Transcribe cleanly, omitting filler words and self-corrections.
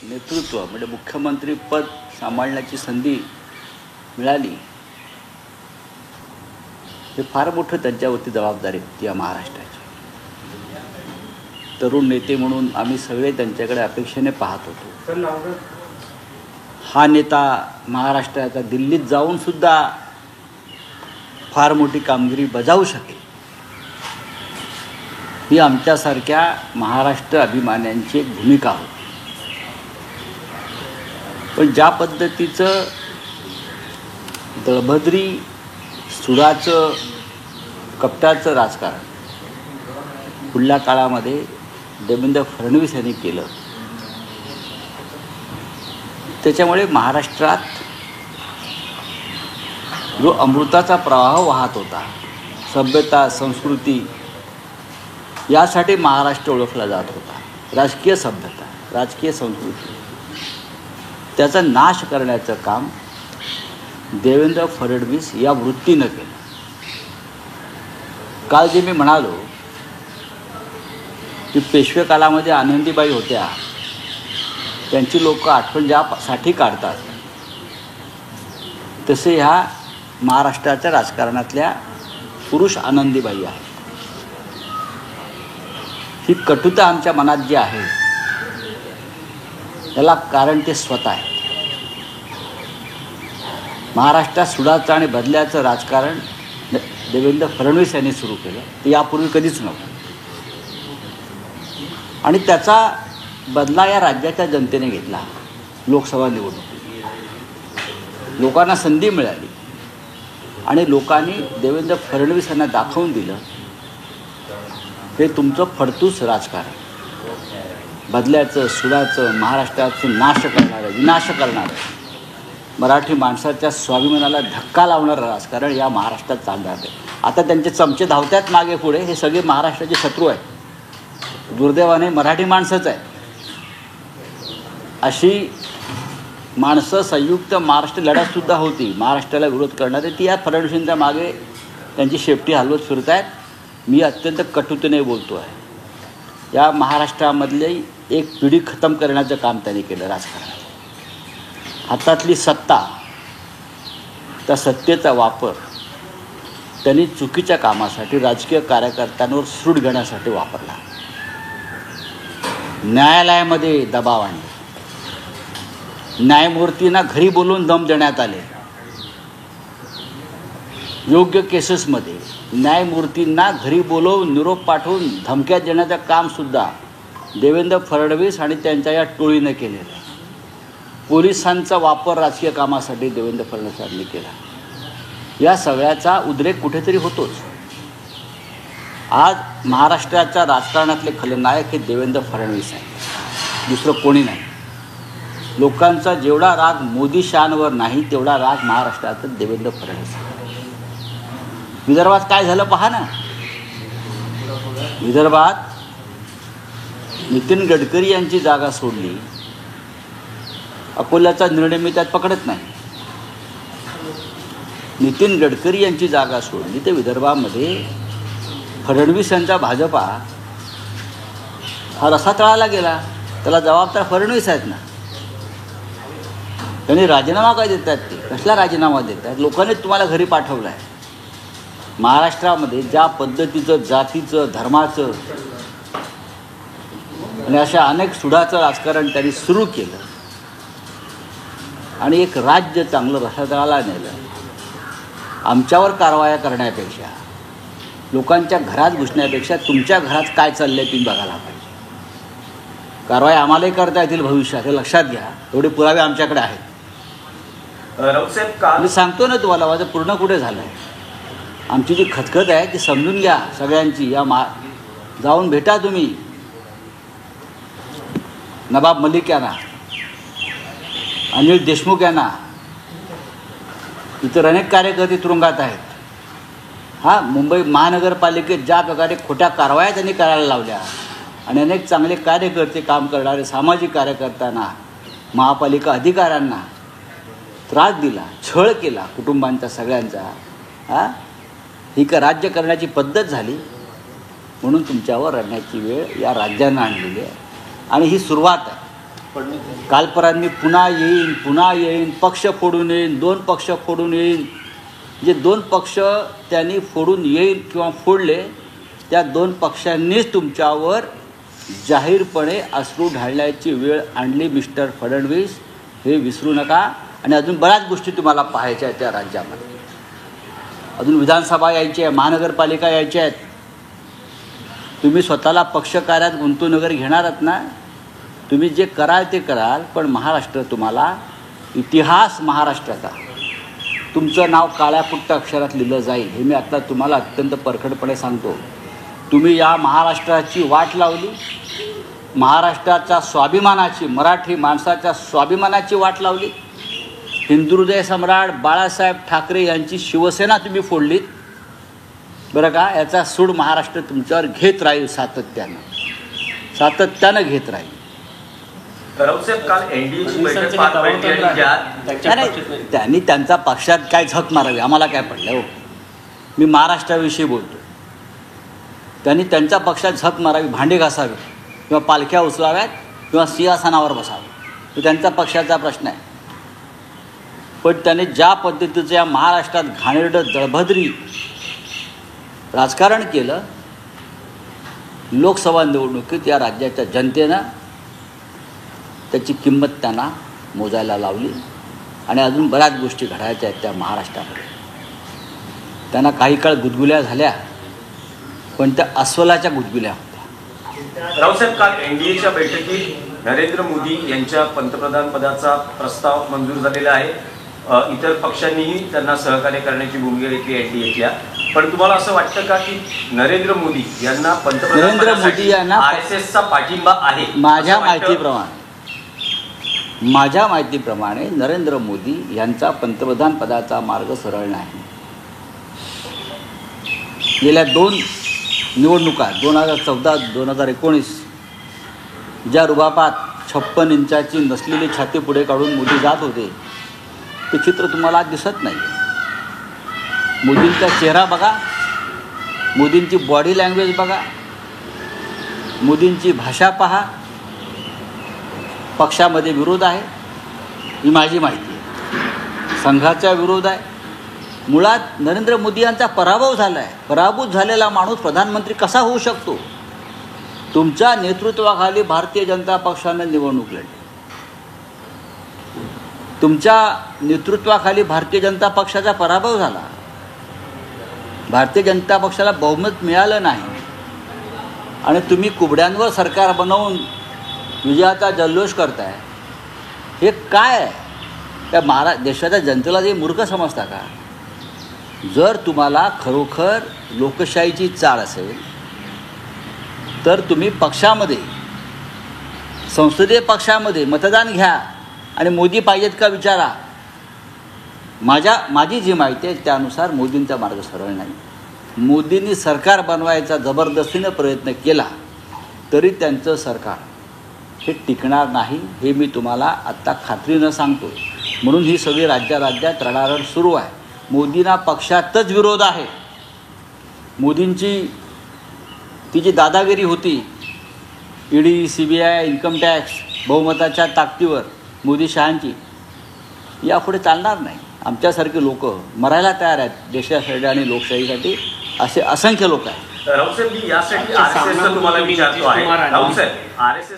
नेतृत्व म्हणजे मुख्यमंत्री पद सांभाळण्याची संधी मिळाली, हे फार मोठं त्यांच्यावरती जबाबदारी होती या महाराष्ट्राची. तरुण नेते म्हणून आम्ही सगळे त्यांच्याकडे अपेक्षेने पाहत होतो. हा नेता महाराष्ट्राचा दिल्लीत जाऊन सुद्धा फार मोठी कामगिरी बजावू शकेल, ही आमच्यासारख्या महाराष्ट्र अभिमान्यांची एक भूमिका होती. पण ज्या पद्धतीचं दळभद्री सुडाचं कपटाचं राजकारण पुढल्या काळामध्ये देवेंद्र फडणवीस यांनी केलं, त्याच्यामुळे महाराष्ट्रात जो अमृताचा प्रवाह वाहत होता, सभ्यता संस्कृती, यासाठी महाराष्ट्र ओळखला जात होता, राजकीय सभ्यता राजकीय संस्कृती, त्याचा नाश करण्याचं काम देवेंद्र फडणवीस या वृत्तीनं केलं. काल जे मी म्हणालो की पेशवे काळामध्ये आनंदीबाई होत्या, त्यांची लोक आठवण ज्यासाठी काढतात, तसे ह्या महाराष्ट्राच्या राजकारणातल्या पुरुष आनंदीबाई आहेत. ही कटुता आमच्या मनात जी आहे त्याला कारण ते स्वतः आहे. महाराष्ट्रात सुडाचं आणि बदल्याचं राजकारण देवेंद्र फडणवीस यांनी सुरू केलं, ते यापूर्वी कधीच नव्हतं. आणि त्याचा बदला या राज्याच्या जनतेने घेतला. लोकसभा निवडणूक लोकांना संधी मिळाली आणि लोकांनी देवेंद्र फडणवीस यांना दाखवून दिलं, हे तुमचं फडतूस राजकारण, बदल्याचं सुडाचं, महाराष्ट्राचं नाश करणारं, विनाश करणारं, मराठी माणसाच्या स्वाभिमानाला धक्का लावणारं राजकारण या महाराष्ट्रात चालणार आहे. आता त्यांचे चमचे धावतात मागे पुढे, हे सगळे महाराष्ट्राचे शत्रू आहेत. दुर्दैवाने मराठी माणसंच आहे. अशी माणसं संयुक्त महाराष्ट्र लढ्यातसुद्धा होती महाराष्ट्राला विरोध करणारे, ती या फडणवीसांच्या मागे त्यांची शेपटी हलवत फिरत आहेत. मी अत्यंत कटुतेने बोलतो आहे. या महाराष्ट्रामधली एक पिढी खतम करण्याचं काम त्यांनी केलं राजकारणात. हातातली सत्ता, त्या सत्तेचा वापर त्यांनी चुकीच्या कामासाठी, राजकीय कार्यकर्त्यांवर सूड घेण्यासाठी वापरला. न्यायालयामध्ये दबाव आणले, न्यायमूर्तींना घरी बोलवून दम देण्यात आले. योग्य केसेसमध्ये न्यायमूर्तींना घरी बोलवून निरोप पाठवून धमक्या देण्याचं कामसुद्धा देवेंद्र फडणवीस आणि त्यांच्या या टोळीनं केलेलं आहे. पोलिसांचा वापर राजकीय कामासाठी देवेंद्र फडणवीस यांनी केला. या सगळ्याचा उद्रेक कुठेतरी होतोच. आज महाराष्ट्राच्या राजकारणातले खलनायक हे देवेंद्र फडणवीस आहे, दुसरं कोणी नाही. लोकांचा जेवढा राग मोदी शहांवर नाही, तेवढा राग महाराष्ट्रात देवेंद्र फडणवीस. विदर्भात काय झालं पहा ना. विदर्भात नितीन गडकरी यांची जागा सोडली. अकोल्याचा निर्णय मी त्यात पकडत नाही. नितीन गडकरी यांची जागा सोडली, ते विदर्भामध्ये फडणवीस यांचा भाजपा हा रसा तळाला गेला. त्याला जबाबदार फडणवीस आहेत ना. त्यांनी राजीनामा काय देत आहेत? ते कसला राजीनामा देत आहेत? लोकांनी तुम्हाला घरी पाठवलं आहे. महाराष्ट्रामध्ये ज्या पद्धतीचं जातीचं, धर्माचं आणि अशा अनेक सुडाचं राजकारण त्यांनी सुरू केलं आणि एक राज्य चांगलं रसातळाला नेलं. आमच्यावर कारवाया करण्यापेक्षा, लोकांच्या घरात घुसण्यापेक्षा तुमच्या घरात काय चाललं आहे तुम्ही बघायला पाहिजे. कारवाई आम्हालाही करता येतील भविष्यात, हे लक्षात घ्या. एवढे पुरावे आमच्याकडे आहेत. मी सांगतो ना तुम्हाला, माझं पूर्ण कुठे झालं आहे. आमची जी खतखत आहे ती समजून घ्या सगळ्यांची. जाऊन भेटा तुम्ही नवाब मलिक यांना, अनिल देशमुख यांना. इतर अनेक कार्यकर्ते तुरुंगात आहेत. मुंबई महानगरपालिकेत ज्या प्रकारे खोट्या कारवाया त्यांनी करायला लावल्या आणि अनेक चांगले कार्यकर्ते, काम करणारे सामाजिक कार्यकर्त्यांना, महापालिका अधिकाऱ्यांना त्रास दिला, छळ केला कुटुंबांचा सगळ्यांचा, ही का राज्य करण्याची पद्धत झाली. म्हणून तुमच्यावर रडण्याची वेळ या राज्यानं आणलेली आहे आणि ही सुरुवात आहे. कालपरांनी पुन्हा येईन, पक्ष फोडून येईन, 2 पक्ष फोडून येईन. जे 2 पक्ष त्यांनी फोडून येईल किंवा फोडले, त्या 2 पक्षांनीच तुमच्यावर जाहीरपणे अश्रू ढाळण्याची वेळ आणली मिस्टर फडणवीस. हे विसरू नका. आणि अजून बऱ्याच गोष्टी तुम्हाला पाहायच्या आहेत त्या राज्यामध्ये. अजून विधानसभा यायची आहे, महानगरपालिका यायच्या आहेत. तुम्ही स्वतःला पक्षकार्यात गुंतवून वगैरे घेणार आहात ना, तुम्ही जे कराल ते कराल, पण महाराष्ट्र तुम्हाला, इतिहास महाराष्ट्राचा तुमचं नाव काळ्या पुट्ट अक्षरात लिहिलं जाईल. हे मी आता तुम्हाला अत्यंत परखडपणे सांगतो. तुम्ही या महाराष्ट्राची वाट लावली, महाराष्ट्राच्या स्वाभिमानाची, मराठी माणसाच्या स्वाभिमानाची वाट लावली. हिंदुहृदय सम्राट बाळासाहेब ठाकरे यांची शिवसेना तुम्ही फोडलीत, बरं का. याचा सूड महाराष्ट्र तुमच्यावर घेत राहील, सातत्यानं घेत राहील. त्यांनी त्यांचा पक्षात काय झक मारावी, आम्हाला काय पडलं हो. मी महाराष्ट्राविषयी बोलतो. त्यांनी त्यांच्या पक्षात झक मारावी, भांडे घासावे किंवा पालख्या उचलाव्यात किंवा सिंहासनावर बसावं, तो त्यांचा पक्षाचा प्रश्न आहे. पण त्याने ज्या पद्धतीचं या महाराष्ट्रात घाणेरडं दळभद्री राजकारण केलं, लोकसभा निवडणुकीत या राज्याच्या जनतेनं त्याची किंमत त्यांना मोजायला लावली. आणि अजून बऱ्याच गोष्टी घडायच्या आहेत त्या महाराष्ट्रामध्ये. त्यांना काही काळ गुदगुल्या झाल्या, पण त्या अस्वलाच्या गुदगुल्या होत्या. रावसाहेब, काल एनडीएच्या बैठकीत नरेंद्र मोदी यांच्या पंतप्रधान पदाचा प्रस्ताव मंजूर झालेला आहे. इतर पक्षांनीही त्यांना सहकार्य करण्याची भूमिका घेतली एनडीएच्या. पण तुम्हाला असं वाटतं का की नरेंद्र मोदी यांना पंतप्रधान आरएसएसचा पाठिंबा आहे? माझ्या माहितीप्रमाणे नरेंद्र मोदी यांचा पंतप्रधान पदाचा मार्ग सरळ नाही. गेल्या 2 निवडणुका 2014-2019 ज्या रुबाबात 56 इंचाची नसलेली छाती पुढे काढून मोदी जात होते, ते चित्र तुम्हाला दिसत नाही. मोदींचा चेहरा बघा, मोदींची बॉडी लँग्वेज बघा, मोदींची भाषा पहा. पक्षामध्ये विरोध आहे, ही माझी माहिती आहे. संघाचा विरोध आहे. मुळात नरेंद्र मोदी यांचा पराभव झाला आहे. पराभूत झालेला माणूस प्रधानमंत्री कसा होऊ शकतो? तुमच्या नेतृत्वाखाली भारतीय जनता पक्षानं निवडणूक लढली. तुमच्या नेतृत्वाखाली भारतीय जनता पक्षाचा पराभव झाला. भारतीय जनता पक्षाला बहुमत मिळालं नाही. आणि तुम्ही कुबड्यांवर सरकार बनवून विजयाचा जल्लोष करताय. हे काय आहे? त्या देशाच्या जनतेला जे मूर्ख समजता का? जर तुम्हाला खरोखर लोकशाहीची चाळ असेल तर तुम्ही पक्षामध्ये, संसदीय पक्षामध्ये मतदान घ्या आणि मोदी पाहिजेत का विचारा. माझी जी माहिती आहे त्यानुसार मोदींचा मार्ग सरळ नाही. मोदींनी सरकार बनवायचा जबरदस्तीनं प्रयत्न केला तरी त्यांचं सरकार हे टिकणार नाही, हे मी तुम्हाला आत्ता खात्रीनं सांगतो. म्हणून ही सगळी राज्यात रडारड सुरू आहे. मोदींना पक्षातच विरोध आहे. मोदींची ती जी दादागिरी होती, ईडी, CBI, इन्कम टॅक्स, बहुमताच्या ताकदीवर मोदी शहांची, यापुढे चालणार नाही. आमच्यासारखे लोक मरायला तयार आहेत देशासाठी आणि लोकशाहीसाठी, असे असंख्य लोक आहेत. रावसाहेब, यासाठी आरएसएस तुम्हाला विचारतो आहे. रावसाहेब, आरएसएस